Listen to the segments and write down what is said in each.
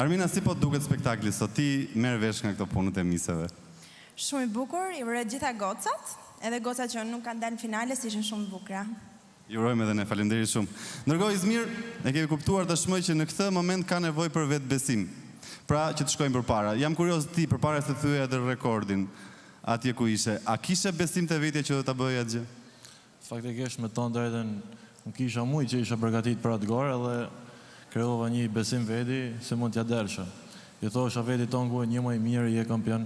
Armina, si po duket spektakli sot? Ti merr vesh nga këto punët e miseve? Shumë i bukur, i uroj gjitha gocat, edhe gocat që nuk kanë dalë në finale, si ishin shumë të bukura. Ju urojmë edhe ne, faleminderit shumë. Ndërkohë Izmir, e kemi kuptuar tashmë që në këtë moment ka nevojë për vetë besim. Pra që të shkojmë përpara. Jam kurioz ti përpara se thyej edhe rekordin atje ku ishe. A kishe besim te vetja që do ta bëje atë gjë? Faktikisht me tonë drejtën nuk kisha mujë që isha përgatit për atë gorë edhe krijova një besim veti se mund t'ja delsha. I thosha veti tonë ku një më i mirë je kampion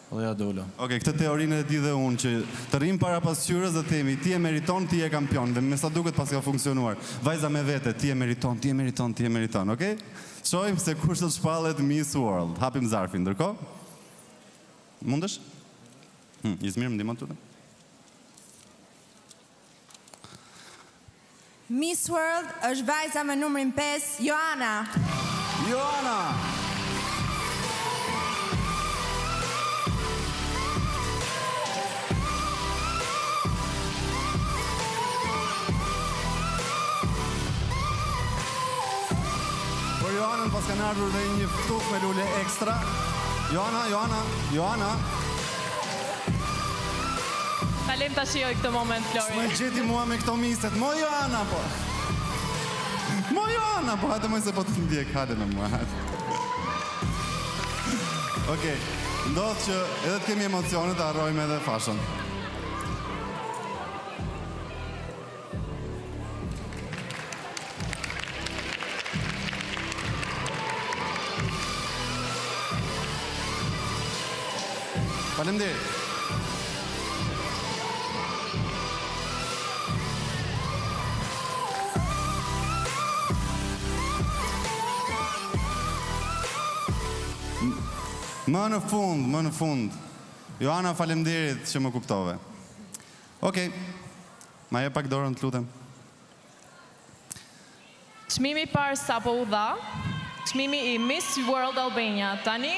dhe ja dola. Okej, këtë teorinë e di dhe unë që të rrim para pasqyrës dhe themi ti e meriton, ti je kampion dhe me sa duket pas ka funksionuar. Vajza me vete, ti e meriton, ti e meriton, ti e meriton, okej? Shohim se kush do të shpallet Miss World. Hapim zarfin, ndërkohë. Mundesh? Izmir, më ndihmon tutë. Miss World është vajza me numrin 5, Joana. Joana! Por Joanën pas kanë ardhur dhe një ftuf me lule ekstra. Joana. Kalem ta shijoj këtë moment, Flori. S'më gjeti mua me këto miset. Mo Joana, po hajde më se po të ndjek, hajde me mua. Okej, ndodh që edhe të kemi emocionet, harrojmë edhe fashën. Faleminderit. Më në fund. Joana, faleminderit që më kuptove. Okej, ma jep pak dorën, të lutem. Çmimi i parë sapo u dha, çmimi i Miss World Albania. Tani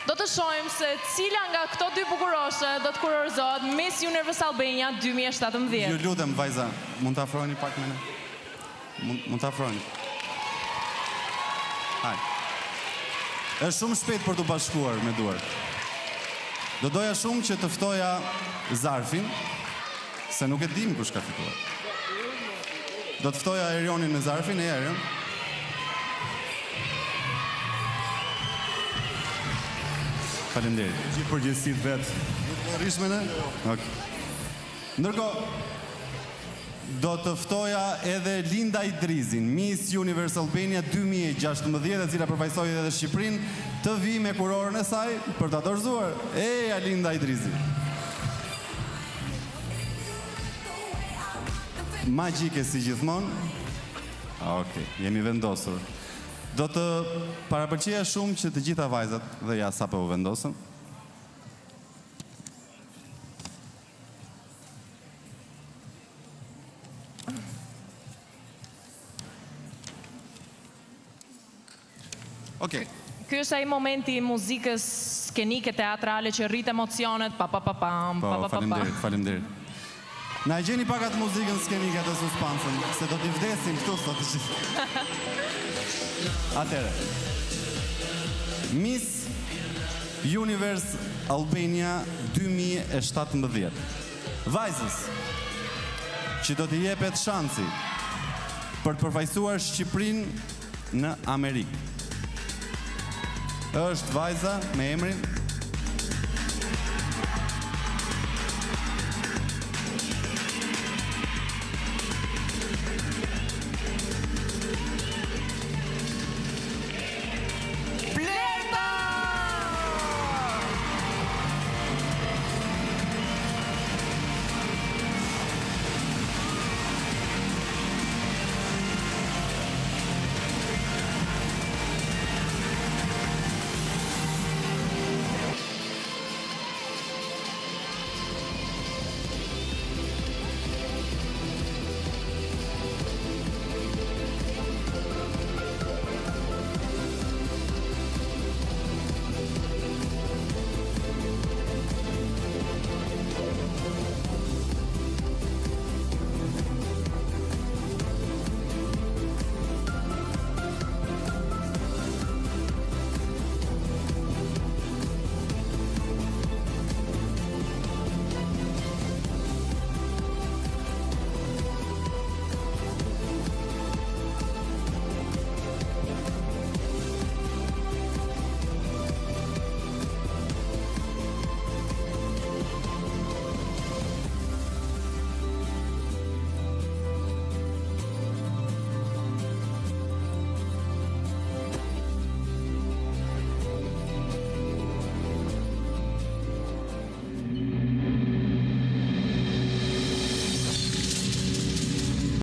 do të shohim se cila nga këto dy bukuroshe do të kurorëzohet Miss Universe Albania 2017. Ju lutem, vajza, mund të afroheni pak me ne? Mund të afroheni? Hajde. Është shumë shpejt për të bashkuar me duar. Do doja shumë që të ftoja zarfin, se nuk e dim kush ka fituar. Do të ftoja Erionin në zarfin, Erion. Faleminderit. Gjithë përgjegjësitë vet. Rrish me ne? Okej. Ndërkohë, do të ftoja edhe Linda Idrizin, Miss Universe Albania 2016, e cila përfaqësoi edhe Shqipërinë, të vi me kurorën e saj për ta dorëzuar. Eja Linda Idrizi. Magjike si gjithmonë. Okej, jemi vendosur. Do të parapëlqeja shumë që të gjitha vajzat dhe ja sapo u vendosën. Okej. Ky është ai momenti i muzikës skenike teatrale që rrit emocionet, pa-pa-pa-pam, pa-pa-pa-pam. Faleminderit. Na e gjeni pak atë muzikën skenike atë suspansën, se do t'i vdesim këtu sot të gjithë. Atëre. Miss Universe Albania 2017. Vajzës që do t'i jepet shansi për të përfaqësuar Shqipërinë në Amerikë. Është vajza me emrin